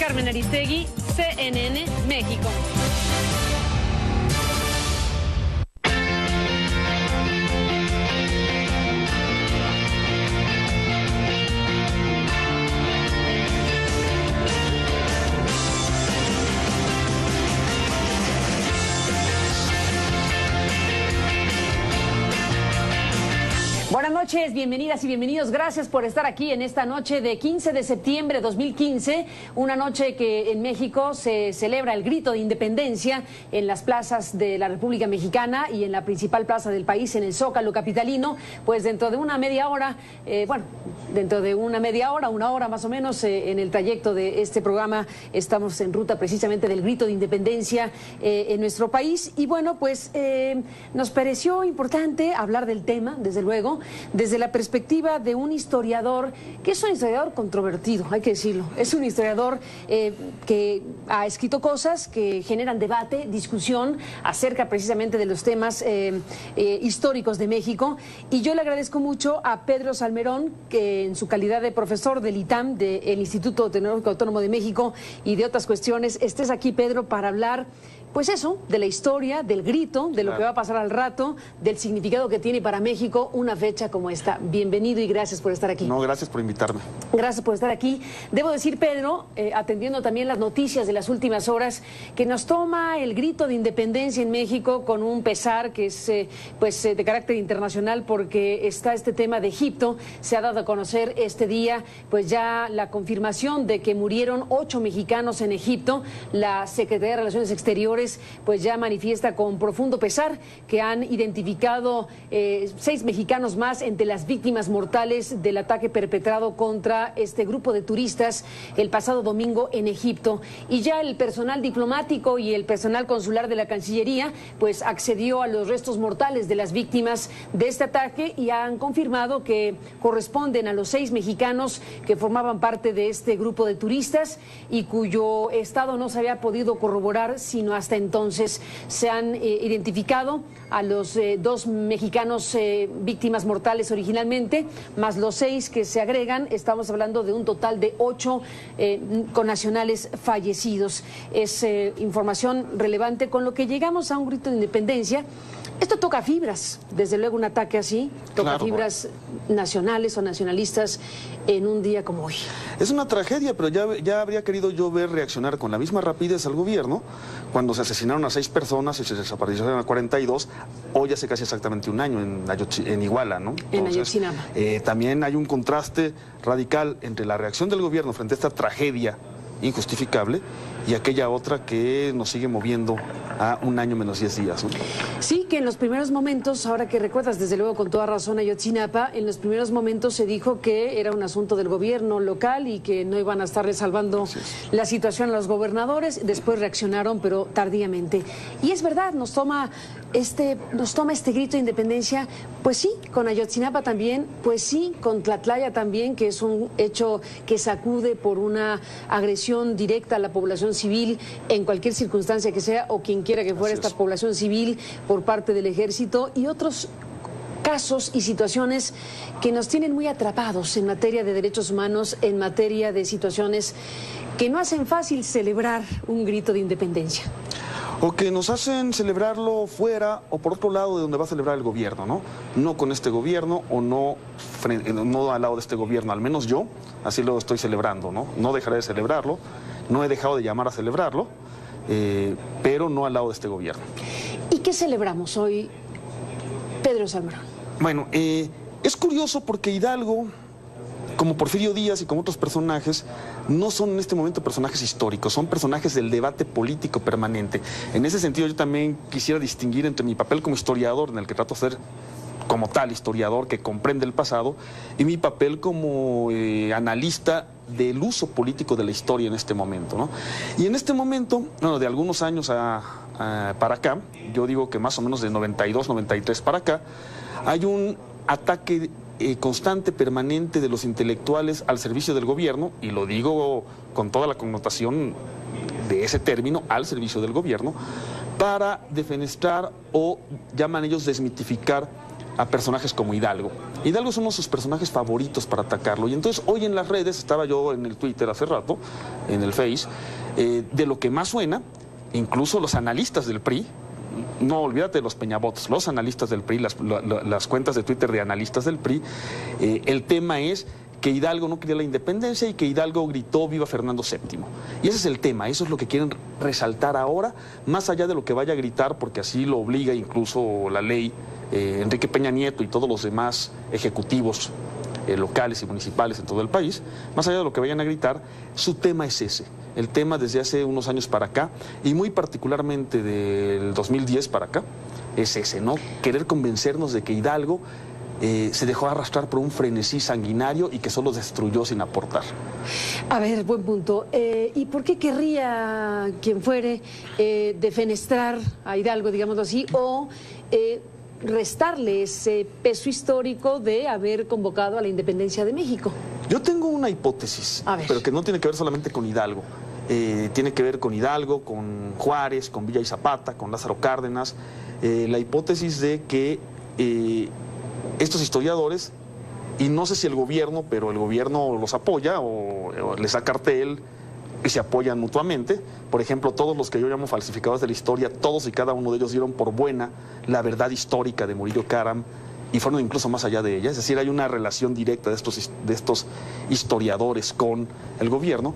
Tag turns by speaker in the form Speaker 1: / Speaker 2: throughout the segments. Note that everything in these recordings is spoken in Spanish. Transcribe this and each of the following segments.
Speaker 1: Carmen Aristegui, CNN, México.
Speaker 2: Buenas noches, bienvenidas y bienvenidos. Gracias por estar aquí en esta noche de 15 de septiembre de 2015, una noche que en México se celebra el grito de independencia en las plazas de la República Mexicana y en la principal plaza del país, en el Zócalo capitalino. Pues dentro de una media hora, una hora más o menos, en el trayecto de este programa estamos en ruta precisamente del grito de independencia en nuestro país. Y bueno, pues nos pareció importante hablar del tema, desde luego, desde la perspectiva de un historiador, que es un historiador controvertido, hay que decirlo. Es un historiador que ha escrito cosas que generan debate, discusión acerca precisamente de los temas históricos de México. Y yo le agradezco mucho a Pedro Salmerón, que en su calidad de profesor del ITAM, del Instituto Tecnológico Autónomo de México, y de otras cuestiones, estés aquí, Pedro, para hablar, pues eso, de la historia, del grito, de lo que va a pasar al rato, del significado que tiene para México una fecha como esta. Bienvenido y gracias por estar aquí.
Speaker 3: No, gracias por invitarme.
Speaker 2: Gracias por estar aquí. Debo decir, Pedro, atendiendo también las noticias de las últimas horas, que nos toma el grito de independencia en México con un pesar que es de carácter internacional, porque está este tema de Egipto. Se ha dado a conocer este día pues ya la confirmación de que murieron 8 mexicanos en Egipto. La Secretaría de Relaciones Exteriores pues ya manifiesta con profundo pesar que han identificado 6 mexicanos más entre las víctimas mortales del ataque perpetrado contra este grupo de turistas el pasado domingo en Egipto. Y ya el personal diplomático y el personal consular de la Cancillería pues accedió a los restos mortales de las víctimas de este ataque y han confirmado que corresponden a los 6 mexicanos que formaban parte de este grupo de turistas y cuyo estado no se había podido corroborar sino hasta entonces. Se han identificado a los 2 mexicanos víctimas mortales originalmente, más los 6 que se agregan. Estamos hablando de un total de 8 connacionales fallecidos. Es información relevante, con lo que llegamos a un grito de independencia. Esto toca fibras, desde luego un ataque así, toca fibras nacionales o nacionalistas en un día como hoy.
Speaker 3: Es una tragedia, pero ya habría querido yo ver reaccionar con la misma rapidez al gobierno cuando se asesinaron a 6 personas y se desaparecieron a 42, hoy hace casi exactamente un año en Iguala, ¿no? Entonces,
Speaker 2: en Ayotzinapa.
Speaker 3: También hay un contraste radical entre la reacción del gobierno frente a esta tragedia injustificable y aquella otra que nos sigue moviendo a un año menos 10 días, ¿no?
Speaker 2: Sí, que en los primeros momentos, ahora que recuerdas desde luego con toda razón Ayotzinapa, en los primeros momentos se dijo que era un asunto del gobierno local y que no iban a estar resalvando la situación a los gobernadores. Después reaccionaron, pero tardíamente. Y es verdad, nos toma este grito de independencia, pues sí, con Ayotzinapa también, pues sí, con Tlatlaya también, que es un hecho que sacude por una agresión directa a la población civil en cualquier circunstancia que sea, o quien quiera que fuera esta población civil, por parte del ejército, y otros casos y situaciones que nos tienen muy atrapados en materia de derechos humanos, en materia de situaciones que no hacen fácil celebrar un grito de independencia.
Speaker 3: O que nos hacen celebrarlo fuera o por otro lado de donde va a celebrar el gobierno, ¿no? No con este gobierno o no al lado de este gobierno, al menos yo así lo estoy celebrando, ¿no? No dejaré de celebrarlo, no he dejado de llamar a celebrarlo, pero no al lado de este gobierno.
Speaker 2: ¿Y qué celebramos hoy, Pedro Salmerón?
Speaker 3: Bueno, es curioso porque Hidalgo, como Porfirio Díaz y como otros personajes, no son en este momento personajes históricos, son personajes del debate político permanente. En ese sentido yo también quisiera distinguir entre mi papel como historiador, en el que trato de ser como tal historiador que comprende el pasado, y mi papel como analista del uso político de la historia en este momento, ¿no? Y en este momento, bueno, de algunos años para acá, yo digo que más o menos de 92, 93 para acá, hay un ataque constante, permanente de los intelectuales al servicio del gobierno, y lo digo con toda la connotación de ese término, al servicio del gobierno, para defenestrar o, llaman ellos, desmitificar a personajes como Hidalgo. Hidalgo es uno de sus personajes favoritos para atacarlo. Y entonces hoy en las redes, estaba yo en el Twitter hace rato, en el Face, de lo que más suena, incluso los analistas del PRI, no olvídate de los peñabotos, los analistas del PRI, las cuentas de Twitter de analistas del PRI, el tema es que Hidalgo no quería la independencia y que Hidalgo gritó viva Fernando VII. Y ese es el tema, eso es lo que quieren resaltar ahora, más allá de lo que vaya a gritar, porque así lo obliga incluso la ley, Enrique Peña Nieto y todos los demás ejecutivos locales y municipales en todo el país, más allá de lo que vayan a gritar, su tema es ese. El tema desde hace unos años para acá, y muy particularmente del 2010 para acá, es ese, ¿no? Querer convencernos de que Hidalgo se dejó arrastrar por un frenesí sanguinario y que solo destruyó sin aportar.
Speaker 2: A ver, buen punto. ¿Y por qué querría quien fuere defenestrar a Hidalgo, digámoslo así, o restarle ese peso histórico de haber convocado a la independencia de México?
Speaker 3: Yo tengo una hipótesis, pero que no tiene que ver solamente con Hidalgo. Tiene que ver con Hidalgo, con Juárez, con Villa y Zapata, con Lázaro Cárdenas. La hipótesis de que estos historiadores, y no sé si el gobierno, pero el gobierno los apoya o les da cartel y se apoyan mutuamente. Por ejemplo, todos los que yo llamo falsificadores de la historia, todos y cada uno de ellos dieron por buena la verdad histórica de Murillo Karam y fueron incluso más allá de ella. Es decir, hay una relación directa de estos historiadores con el gobierno.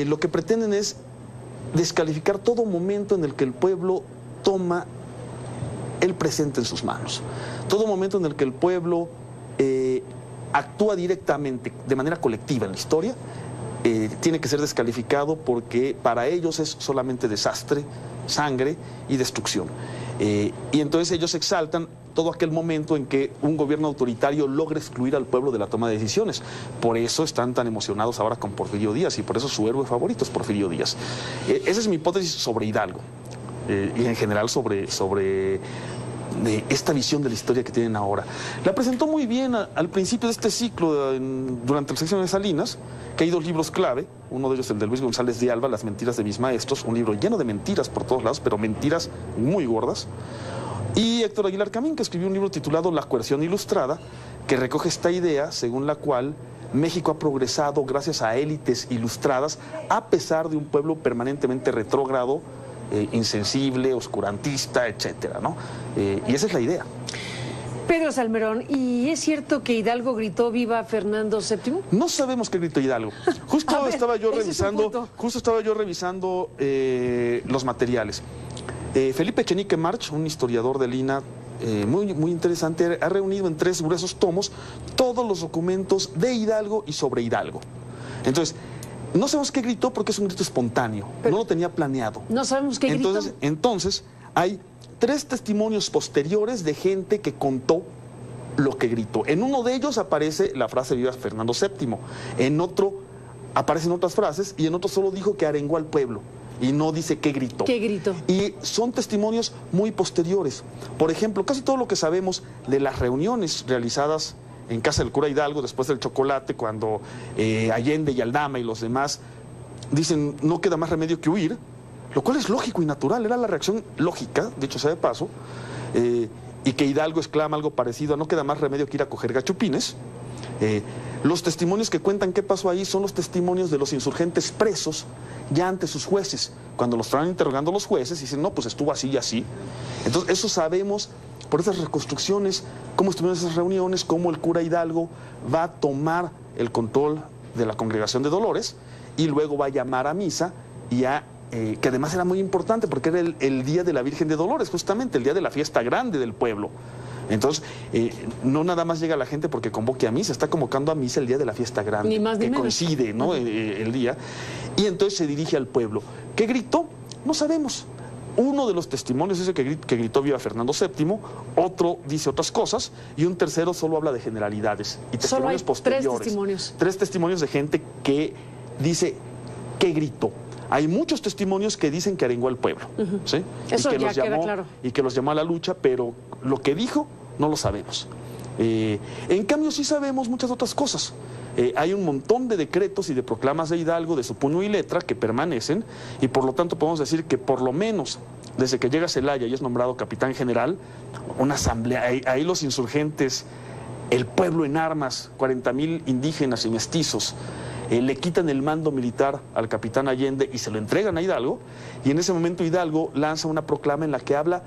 Speaker 3: Lo que pretenden es descalificar todo momento en el que el pueblo toma el presente en sus manos. Todo momento en el que el pueblo actúa directamente, de manera colectiva en la historia, tiene que ser descalificado porque para ellos es solamente desastre, sangre y destrucción. Y entonces ellos exaltan todo aquel momento en que un gobierno autoritario logra excluir al pueblo de la toma de decisiones. Por eso están tan emocionados ahora con Porfirio Díaz y por eso su héroe favorito es Porfirio Díaz. Esa es mi hipótesis sobre Hidalgo y en general sobre esta visión de la historia que tienen ahora. La presentó muy bien al principio de este ciclo, durante el sección de Salinas, que hay dos libros clave, uno de ellos el de Luis González de Alba, Las mentiras de mis maestros, un libro lleno de mentiras por todos lados, pero mentiras muy gordas, y Héctor Aguilar Camín, que escribió un libro titulado La coerción ilustrada, que recoge esta idea según la cual México ha progresado gracias a élites ilustradas, a pesar de un pueblo permanentemente retrógrado, insensible, oscurantista, etcétera, ¿no? Y esa es la idea.
Speaker 2: Pedro Salmerón, ¿y es cierto que Hidalgo gritó viva Fernando VII?
Speaker 3: No sabemos qué gritó Hidalgo. Justo estaba yo revisando los materiales. Felipe Echenique March, un historiador del INAH muy interesante, ha reunido en 3 gruesos tomos todos los documentos de Hidalgo y sobre Hidalgo. Entonces, no sabemos qué gritó porque es un grito espontáneo, no lo tenía planeado.
Speaker 2: No sabemos qué gritó.
Speaker 3: Entonces, hay 3 testimonios posteriores de gente que contó lo que gritó. En uno de ellos aparece la frase viva Fernando VII, en otro aparecen otras frases y en otro solo dijo que arengó al pueblo y no dice qué gritó.
Speaker 2: ¿Qué gritó? Y
Speaker 3: son testimonios muy posteriores. Por ejemplo, casi todo lo que sabemos de las reuniones realizadas en casa del cura Hidalgo después del chocolate, cuando Allende y Aldama y los demás dicen no queda más remedio que huir, lo cual es lógico y natural, era la reacción lógica, dicho sea de paso, y que Hidalgo exclama algo parecido a no queda más remedio que ir a coger gachupines. Los testimonios que cuentan qué pasó ahí son los testimonios de los insurgentes presos ya ante sus jueces, cuando los estaban interrogando los jueces y dicen no, pues estuvo así y así. Entonces eso sabemos por esas reconstrucciones, cómo estuvieron esas reuniones, cómo el cura Hidalgo va a tomar el control de la congregación de Dolores y luego va a llamar a misa y que además era muy importante porque era el día de la Virgen de Dolores, justamente el día de la fiesta grande del pueblo. Entonces, no nada más llega la gente porque convoque a misa, está convocando a misa el día de la fiesta grande,
Speaker 2: ni más, ni menos.
Speaker 3: Coincide, ¿no? El día, y entonces se dirige al pueblo. ¿Qué gritó? No sabemos. Uno de los testimonios dice que gritó viva Fernando VII, otro dice otras cosas y un tercero solo habla de generalidades y testimonios posteriores. 3 testimonios de gente que dice que gritó. Hay muchos testimonios que dicen que arengó al pueblo, ¿sí?
Speaker 2: Eso ya queda claro.
Speaker 3: Y que los llamó a la lucha, pero lo que dijo no lo sabemos. En cambio sí sabemos muchas otras cosas. Hay un montón de decretos y de proclamas de Hidalgo de su puño y letra que permanecen y por lo tanto podemos decir que por lo menos desde que llega a Celaya y es nombrado capitán general, una asamblea, ahí los insurgentes el pueblo en armas, 40,000 indígenas y mestizos, le quitan el mando militar al capitán Allende y se lo entregan a Hidalgo, y en ese momento Hidalgo lanza una proclama en la que habla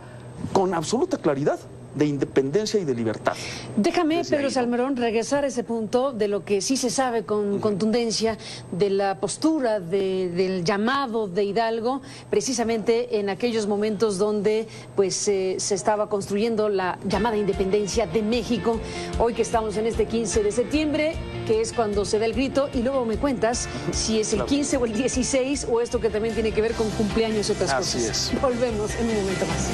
Speaker 3: con absoluta claridad de independencia y de libertad.
Speaker 2: Déjame, Pedro Salmerón, regresar a ese punto de lo que sí se sabe con contundencia, de la postura del llamado de Hidalgo, precisamente en aquellos momentos donde pues se estaba construyendo la llamada independencia de México. Hoy que estamos en este 15 de septiembre, que es cuando se da el grito, y luego me cuentas si es el 15 o el 16 o esto que también tiene que ver con cumpleaños y otras cosas.
Speaker 3: Así es.
Speaker 2: Volvemos en un momento más.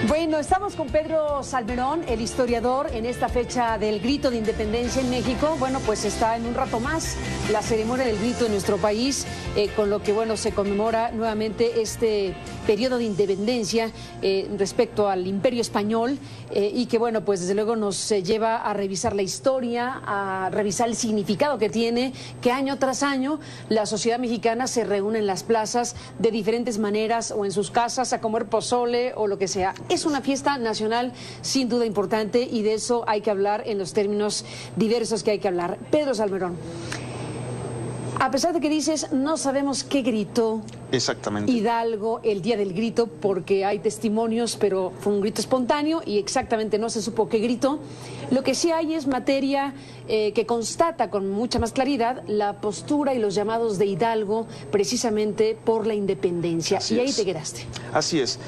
Speaker 2: Bueno, estamos con Pedro Salmerón, el historiador, en esta fecha del grito de independencia en México. Bueno, pues está en un rato más la ceremonia del grito en nuestro país, con lo que, bueno, se conmemora nuevamente este periodo de independencia respecto al Imperio Español y que, bueno, pues desde luego nos lleva a revisar la historia, a revisar el significado que tiene, que año tras año la sociedad mexicana se reúne en las plazas de diferentes maneras o en sus casas a comer pozole o lo que sea. Es una fiesta nacional sin duda importante y de eso hay que hablar en los términos diversos que hay que hablar. Pedro Salmerón, a pesar de que dices no sabemos qué gritó
Speaker 3: Exactamente.
Speaker 2: Hidalgo el día del grito, porque hay testimonios, pero fue un grito espontáneo y exactamente no se supo qué gritó, lo que sí hay es materia que constata con mucha más claridad la postura y los llamados de Hidalgo precisamente por la independencia.
Speaker 3: Así
Speaker 2: y ahí
Speaker 3: es.
Speaker 2: te quedaste.
Speaker 3: Así es.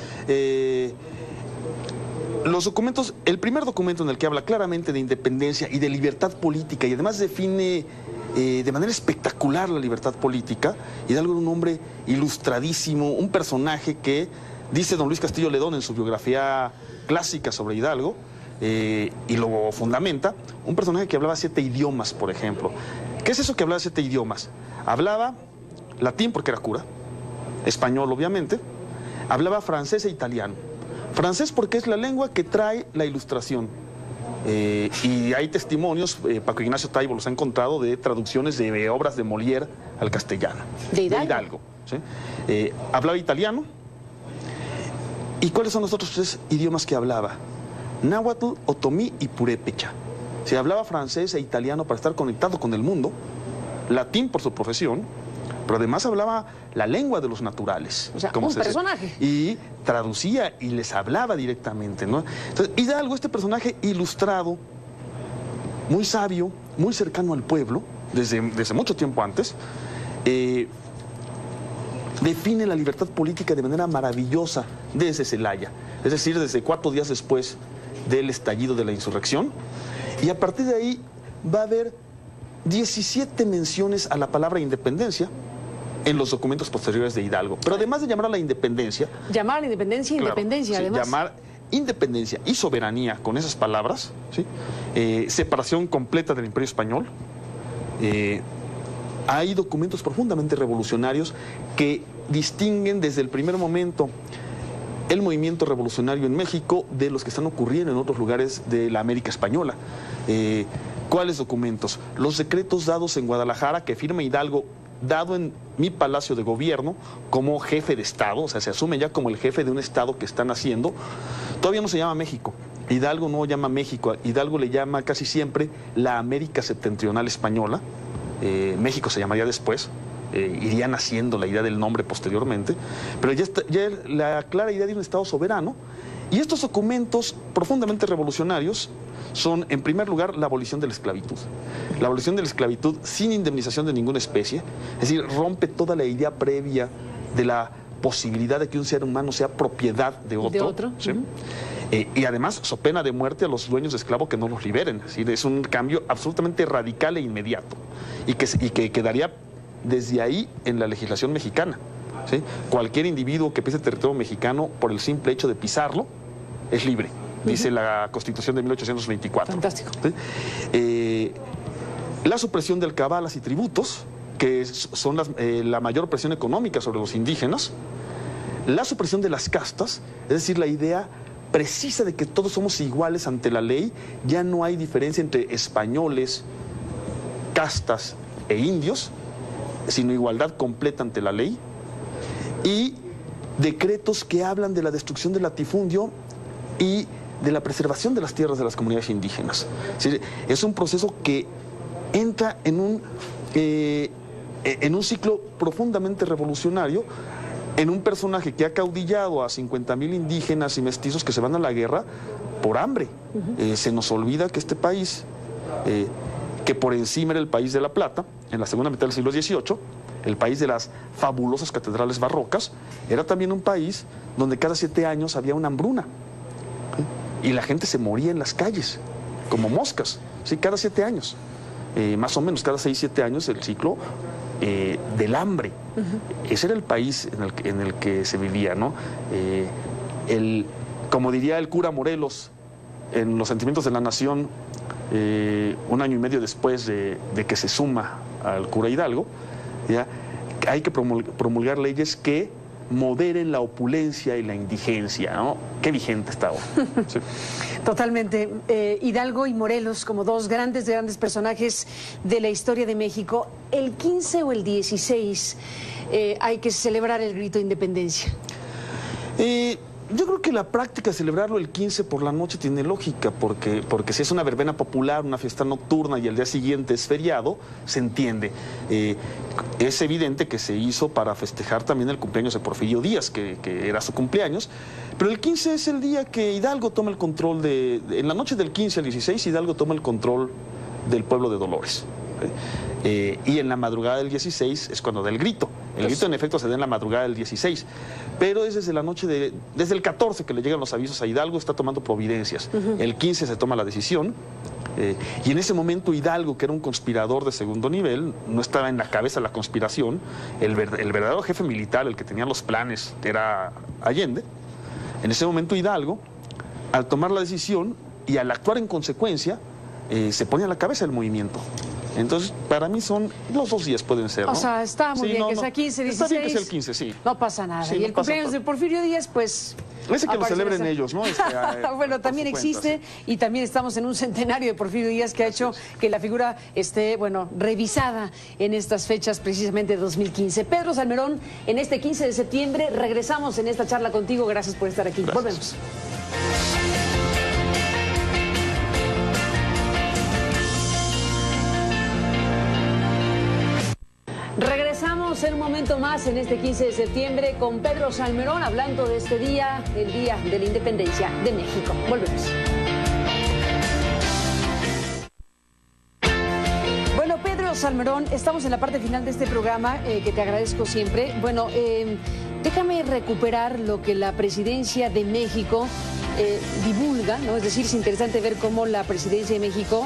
Speaker 3: Los documentos, el primer documento en el que habla claramente de independencia y de libertad política y además define de manera espectacular la libertad política, Hidalgo era un hombre ilustradísimo, un personaje que, dice don Luis Castillo Ledón en su biografía clásica sobre Hidalgo, y lo fundamenta, un personaje que hablaba 7 idiomas, por ejemplo. ¿Qué es eso que hablaba 7 idiomas? Hablaba latín porque era cura, español obviamente, hablaba francés e italiano. Francés porque es la lengua que trae la ilustración. Y hay testimonios, Paco Ignacio Taibo los ha encontrado, de traducciones de obras de Molière al castellano.
Speaker 2: De Hidalgo.
Speaker 3: ¿Sí? Hablaba italiano. ¿Y cuáles son los otros 3 idiomas que hablaba? Náhuatl, otomí y purépecha. Se hablaba francés e italiano para estar conectado con el mundo, latín por su profesión, pero además hablaba la lengua de los naturales.
Speaker 2: O sea, un personaje.
Speaker 3: Y traducía y les hablaba directamente, ¿no? Entonces, Hidalgo, este personaje ilustrado, muy sabio, muy cercano al pueblo, desde mucho tiempo antes, define la libertad política de manera maravillosa desde Celaya, es decir, desde 4 días después del estallido de la insurrección, y a partir de ahí va a haber 17 menciones a la palabra independencia en los documentos posteriores de Hidalgo. Pero además de llamar a la independencia...
Speaker 2: Llamar a la independencia,
Speaker 3: claro,
Speaker 2: independencia,
Speaker 3: sí,
Speaker 2: además.
Speaker 3: llamar independencia y soberanía con esas palabras, ¿sí? Separación completa del Imperio Español. Hay documentos profundamente revolucionarios que distinguen desde el primer momento el movimiento revolucionario en México de los que están ocurriendo en otros lugares de la América Española. ¿Cuáles documentos? Los decretos dados en Guadalajara que firma Hidalgo, dado en mi palacio de gobierno como jefe de Estado, o sea, se asume ya como el jefe de un Estado que están haciendo. Todavía no se llama México. Hidalgo no llama México, Hidalgo le llama casi siempre la América Septentrional Española. México se llamaría después, iría naciendo la idea del nombre posteriormente, pero ya la clara idea de un Estado soberano. Y estos documentos profundamente revolucionarios son, en primer lugar, la abolición de la esclavitud. La abolición de la esclavitud sin indemnización de ninguna especie, es decir, rompe toda la idea previa de la posibilidad de que un ser humano sea propiedad de otro.
Speaker 2: ¿De otro?
Speaker 3: ¿Sí? Y además, so pena de muerte a los dueños de esclavo que no los liberen. Es decir, es un cambio absolutamente radical e inmediato y que quedaría desde ahí en la legislación mexicana. ¿Sí? Cualquier individuo que pise el territorio mexicano por el simple hecho de pisarlo es libre, dice la Constitución de 1824.
Speaker 2: Fantástico.
Speaker 3: ¿Sí? La supresión de alcabalas y tributos, que son la mayor presión económica sobre los indígenas. La supresión de las castas, es decir, la idea precisa de que todos somos iguales ante la ley, ya no hay diferencia entre españoles, castas e indios, sino igualdad completa ante la ley, y decretos que hablan de la destrucción del latifundio y de la preservación de las tierras de las comunidades indígenas. Es un proceso que entra en un ciclo profundamente revolucionario, en un personaje que ha caudillado a 50,000 indígenas y mestizos que se van a la guerra por hambre. Se nos olvida que este país, que por encima era el país de la plata, en la segunda mitad del siglo XVIII, el país de las fabulosas catedrales barrocas, era también un país donde cada 7 años había una hambruna. Y la gente se moría en las calles, como moscas, ¿sí? Cada 7 años. Más o menos, cada 6, 7 años el ciclo del hambre. Ese era el país en el que se vivía, ¿no? Como diría el cura Morelos en Los Sentimientos de la Nación, 1 año y medio después de que se suma al cura Hidalgo, ¿ya? Hay que promulgar leyes que moderen la opulencia y la indigencia, ¿no? Qué vigente está ahora. Sí.
Speaker 2: Totalmente. Hidalgo y Morelos como dos grandes personajes de la historia de México. ¿El 15 o el 16 hay que celebrar el grito de independencia?
Speaker 3: Yo creo que la práctica de celebrarlo el 15 por la noche tiene lógica, porque si es una verbena popular, una fiesta nocturna y el día siguiente es feriado, se entiende. Es evidente que se hizo para festejar también el cumpleaños de Porfirio Díaz, que era su cumpleaños, pero el 15 es el día que Hidalgo toma el control en la noche del 15 al 16, Hidalgo toma el control del pueblo de Dolores. Y en la madrugada del 16 es cuando da el grito. El grito en efecto se da en la madrugada del 16, pero es desde la noche desde el 14 que le llegan los avisos a Hidalgo, está tomando providencias. El 15 se toma la decisión, y en ese momento Hidalgo, que era un conspirador de segundo nivel, no estaba en la cabeza de la conspiración. El verdadero jefe militar, el que tenía los planes, era Allende. En ese momento Hidalgo, al tomar la decisión y al actuar en consecuencia, se pone a la cabeza del movimiento. Entonces, para mí los 2 días pueden ser, ¿no?
Speaker 2: O sea, está muy bien que sea 15, 16.
Speaker 3: Está bien que sea el 15, sí.
Speaker 2: No pasa nada.
Speaker 3: Sí,
Speaker 2: y
Speaker 3: no
Speaker 2: el cumpleaños
Speaker 3: pasa
Speaker 2: de Porfirio Díaz, pues...
Speaker 3: Ese que lo celebren ellos, ¿no?
Speaker 2: Bueno, también existe, sí. Y también estamos en un centenario de Porfirio Díaz que ha hecho que la figura esté, revisada en estas fechas precisamente de 2015. Pedro Salmerón, en este 15 de septiembre regresamos en esta charla contigo. Gracias por estar aquí.
Speaker 3: Gracias.
Speaker 2: Volvemos. Regresamos en un momento más en este 15 de septiembre con Pedro Salmerón hablando de este día, el Día de la Independencia de México. Volvemos. Bueno, Pedro Salmerón, estamos en la parte final de este programa que te agradezco siempre. Bueno, déjame recuperar lo que la Presidencia de México divulga, ¿no? Es decir, es interesante ver cómo la Presidencia de México,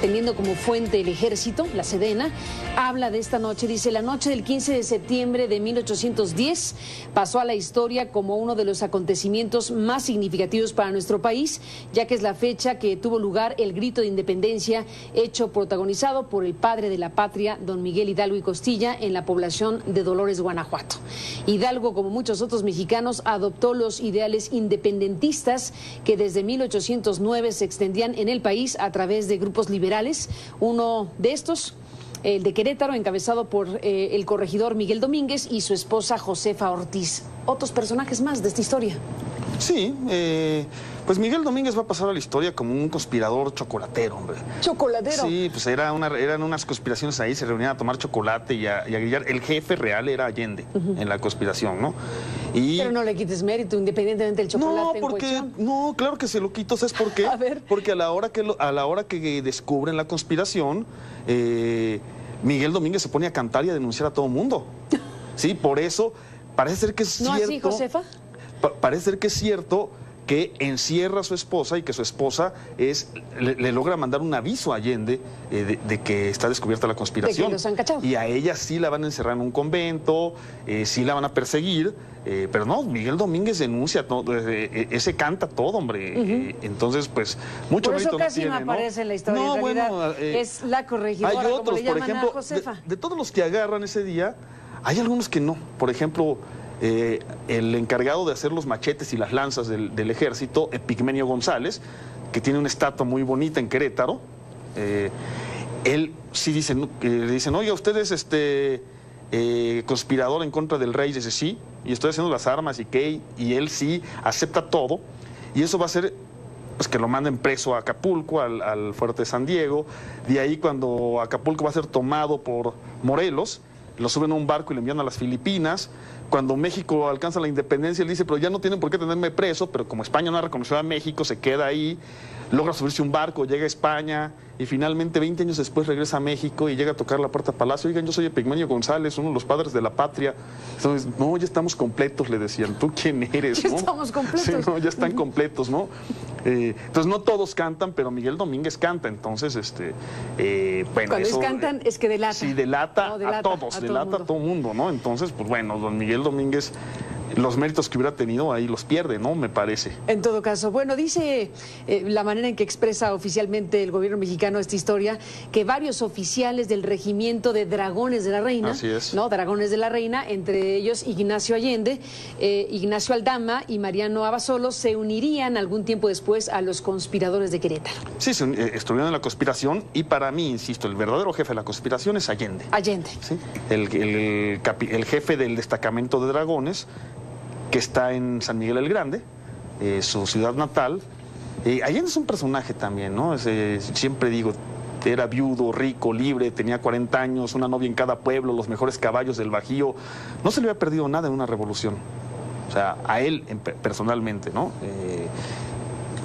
Speaker 2: teniendo como fuente el Ejército, la Sedena, habla de esta noche. Dice: la noche del 15 de septiembre de 1810 pasó a la historia como uno de los acontecimientos más significativos para nuestro país, ya que es la fecha que tuvo lugar el grito de independencia, hecho protagonizado por el padre de la patria, don Miguel Hidalgo y Costilla, en la población de Dolores, Guanajuato. Hidalgo, como muchos otros mexicanos, adoptó los ideales independentistas que desde 1809 se extendían en el país a través de grupos liberales. Uno de estos, el de Querétaro, encabezado por el corregidor Miguel Domínguez y su esposa Josefa Ortiz. Otros personajes más de esta historia.
Speaker 3: Sí, pues Miguel Domínguez va a pasar a la historia como un conspirador chocolatero, hombre.
Speaker 2: ¿Chocolatero?
Speaker 3: Sí, pues eran unas conspiraciones ahí, se reunían a tomar chocolate y a grillar. El jefe real era Allende en la conspiración, ¿no?
Speaker 2: Pero no le quites mérito, independientemente del chocolate en cuestión.
Speaker 3: No, claro que se lo quito, ¿sabes por qué?
Speaker 2: A ver.
Speaker 3: Porque a la hora que descubren la conspiración, Miguel Domínguez se pone a cantar y a denunciar a todo el mundo. Sí, por eso parece ser que es cierto.
Speaker 2: ¿No así, Josefa?
Speaker 3: Parece ser que es cierto que encierra a su esposa y que su esposa le logra mandar un aviso a Allende de que está descubierta la conspiración.
Speaker 2: De que los han cachado.
Speaker 3: Y a ella sí la van a encerrar en un convento, sí la van a perseguir, pero no, Miguel Domínguez denuncia, ese canta todo, hombre. Entonces, pues, mucho mérito no tiene. Por eso casi no
Speaker 2: aparece en la historia.
Speaker 3: No,
Speaker 2: en realidad,
Speaker 3: bueno,
Speaker 2: es la corregidora,
Speaker 3: hay otros,
Speaker 2: como le llaman
Speaker 3: por ejemplo,
Speaker 2: a Josefa.
Speaker 3: de todos los que agarran ese día, hay algunos que no. Por ejemplo, el encargado de hacer los machetes y las lanzas del ejército, Epigmenio González, que tiene una estatua muy bonita en Querétaro. Él sí le dicen, oye, usted es conspirador en contra del rey. Dice, sí, y estoy haciendo las armas y qué, y él sí acepta todo, y eso va a ser pues que lo manden preso a Acapulco, al fuerte de San Diego. De ahí, cuando Acapulco va a ser tomado por Morelos, lo suben a un barco y lo envían a las Filipinas. Cuando México alcanza la independencia, él dice, pero ya no tienen por qué tenerme preso, pero como España no ha reconocido a México, se queda ahí, logra subirse un barco, llega a España, y finalmente 20 años después regresa a México y llega a tocar la puerta a Palacio. Oigan, yo soy Epigmenio González, uno de los padres de la patria. Entonces, no, ya estamos completos, le decían. ¿Tú quién eres?
Speaker 2: Ya
Speaker 3: ¿no?
Speaker 2: estamos completos.
Speaker 3: Sí, no, ya están completos, ¿no? Entonces, no todos cantan, pero Miguel Domínguez canta. Entonces, bueno,
Speaker 2: cuando
Speaker 3: eso,
Speaker 2: cantan es que delata.
Speaker 3: Sí, delata,
Speaker 2: no,
Speaker 3: a todos, delata a todo mundo, ¿no? Entonces, pues bueno, don Miguel Domínguez, los méritos que hubiera tenido ahí los pierde, ¿no? Me parece.
Speaker 2: En todo caso, bueno, dice la manera en que expresa oficialmente el gobierno mexicano esta historia, que varios oficiales del regimiento de Dragones de la Reina,
Speaker 3: así es,
Speaker 2: ¿no? Dragones de la Reina, entre ellos Ignacio Allende, Ignacio Aldama y Mariano Abasolo, se unirían algún tiempo después a los conspiradores de Querétaro.
Speaker 3: Sí, estuvieron en la conspiración, y para mí, insisto, el verdadero jefe de la conspiración es Allende.
Speaker 2: Allende.
Speaker 3: ¿Sí? El jefe del destacamento de dragones, que está en San Miguel el Grande, su ciudad natal. Allende es un personaje también, ¿no? Siempre digo, era viudo, rico, libre, tenía 40 años, una novia en cada pueblo, los mejores caballos del Bajío. No se le había perdido nada en una revolución. O sea, a él personalmente, ¿no?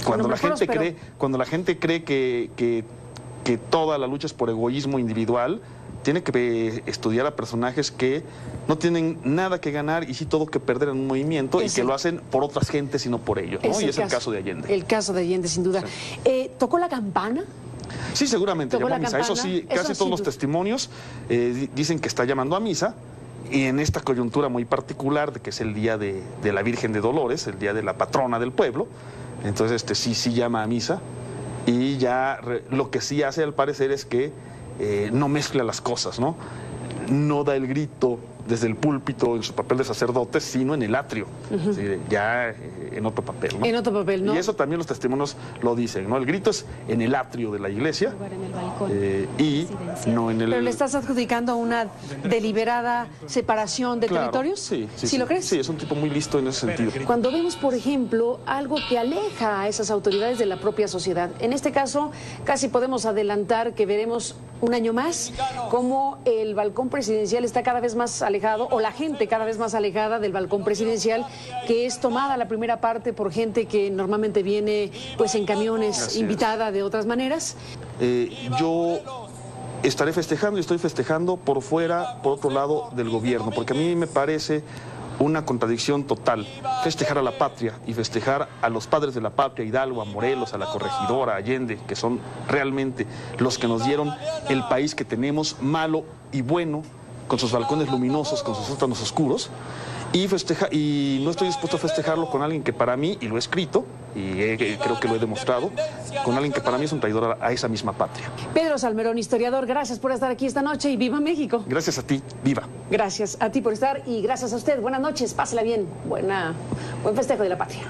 Speaker 3: Cuando la gente cree que toda la lucha es por egoísmo individual, tiene que estudiar a personajes que no tienen nada que ganar y sí todo que perder en un movimiento, y que lo hacen por otras gentes y no por ellos, ¿no? Y es el caso de Allende.
Speaker 2: El caso de Allende, sin duda.
Speaker 3: Sí.
Speaker 2: ¿Tocó la campana?
Speaker 3: Sí, seguramente llamó a misa.
Speaker 2: Campana,
Speaker 3: eso sí, casi todos los testimonios dicen que está llamando a misa, y en esta coyuntura muy particular de que es el día de la Virgen de Dolores, el día de la patrona del pueblo. Entonces sí llama a misa, y ya lo que sí hace al parecer es que no mezcla las cosas, ¿no? No da el grito desde el púlpito en su papel de sacerdote, sino en el atrio, ¿sí? Ya en otro papel, ¿no?
Speaker 2: En otro papel, ¿no?
Speaker 3: Y eso también los testimonios lo dicen, ¿no? El grito es en el atrio de la iglesia,
Speaker 1: en el balcón
Speaker 3: y no en el...
Speaker 2: ¿Pero le estás adjudicando una deliberada separación de territorios?
Speaker 3: Sí,
Speaker 2: ¿Lo crees?
Speaker 3: Sí, es un tipo muy listo en ese sentido.
Speaker 2: Cuando vemos, por ejemplo, algo que aleja a esas autoridades de la propia sociedad, en este caso casi podemos adelantar que veremos un año más cómo el balcón presidencial está cada vez más alejado, o la gente cada vez más alejada del balcón presidencial, que es tomada la primera parte por gente que normalmente viene pues en camiones, invitada de otras maneras.
Speaker 3: Yo estaré festejando y estoy festejando por fuera, por otro lado del gobierno, porque a mí me parece una contradicción total festejar a la patria y festejar a los padres de la patria, Hidalgo, a Morelos, a la Corregidora, a Allende, que son realmente los que nos dieron el país que tenemos, malo y bueno, con sus balcones luminosos, con sus sótanos oscuros, y no estoy dispuesto a festejarlo con alguien que para mí, y lo he escrito, y creo que lo he demostrado, con alguien que para mí es un traidor a esa misma patria.
Speaker 2: Pedro Salmerón, historiador, gracias por estar aquí esta noche, y viva México.
Speaker 3: Gracias a ti, viva.
Speaker 2: Gracias a ti por estar, y gracias a usted. Buenas noches, pásela bien, buen festejo de la patria.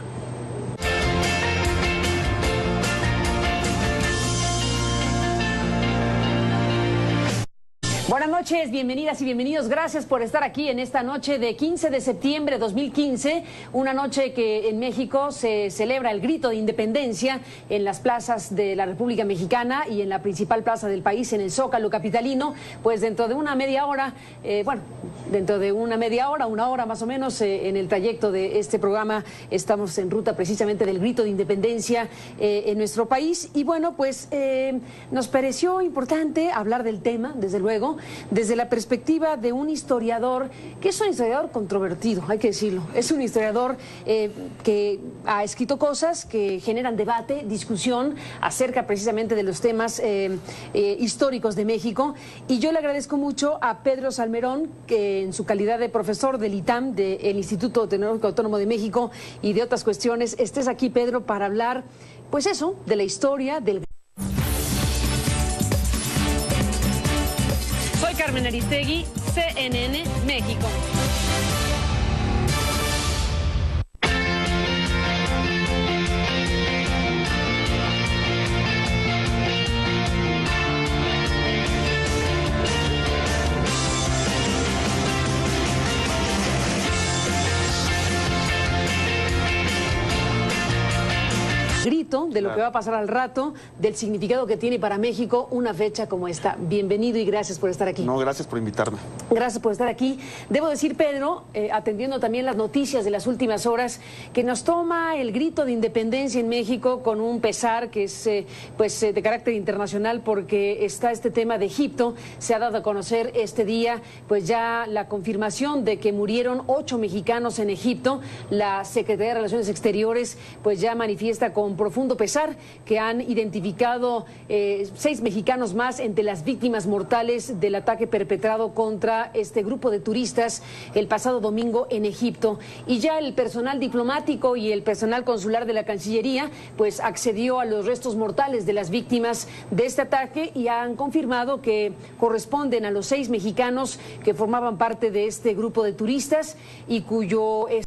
Speaker 2: Buenas noches, bienvenidas y bienvenidos. Gracias por estar aquí en esta noche de 15 de septiembre de 2015, una noche que en México se celebra el grito de independencia en las plazas de la República Mexicana y en la principal plaza del país, en el Zócalo capitalino. Pues dentro de una media hora, una hora más o menos, en el trayecto de este programa estamos en ruta precisamente del grito de independencia en nuestro país. Y bueno, pues nos pareció importante hablar del tema, desde luego, desde la perspectiva de un historiador, que es un historiador controvertido, hay que decirlo. Es un historiador que ha escrito cosas que generan debate, discusión acerca precisamente de los temas históricos de México. Y yo le agradezco mucho a Pedro Salmerón, que en su calidad de profesor del ITAM, del Instituto Tecnológico Autónomo de México, y de otras cuestiones, estés aquí, Pedro, para hablar, pues eso, de la historia, del...
Speaker 1: Soy Carmen Aristegui, CNN México.
Speaker 2: tanto de lo que va a pasar al rato, del significado que tiene para México una fecha como esta. Bienvenido y gracias por estar aquí.
Speaker 3: No, gracias por invitarme.
Speaker 2: Gracias por estar aquí. Debo decir, Pedro, atendiendo también las noticias de las últimas horas, que nos toma el grito de independencia en México con un pesar que es de carácter internacional, porque está este tema de Egipto. Se ha dado a conocer este día pues ya la confirmación de que murieron 8 mexicanos en Egipto. La Secretaría de Relaciones Exteriores pues ya manifiesta con profundo pesar que han identificado 6 mexicanos más entre las víctimas mortales del ataque perpetrado contra este grupo de turistas el pasado domingo en Egipto. Y ya el personal diplomático y el personal consular de la Cancillería pues accedió a los restos mortales de las víctimas de este ataque y han confirmado que corresponden a los 6 mexicanos que formaban parte de este grupo de turistas y cuyo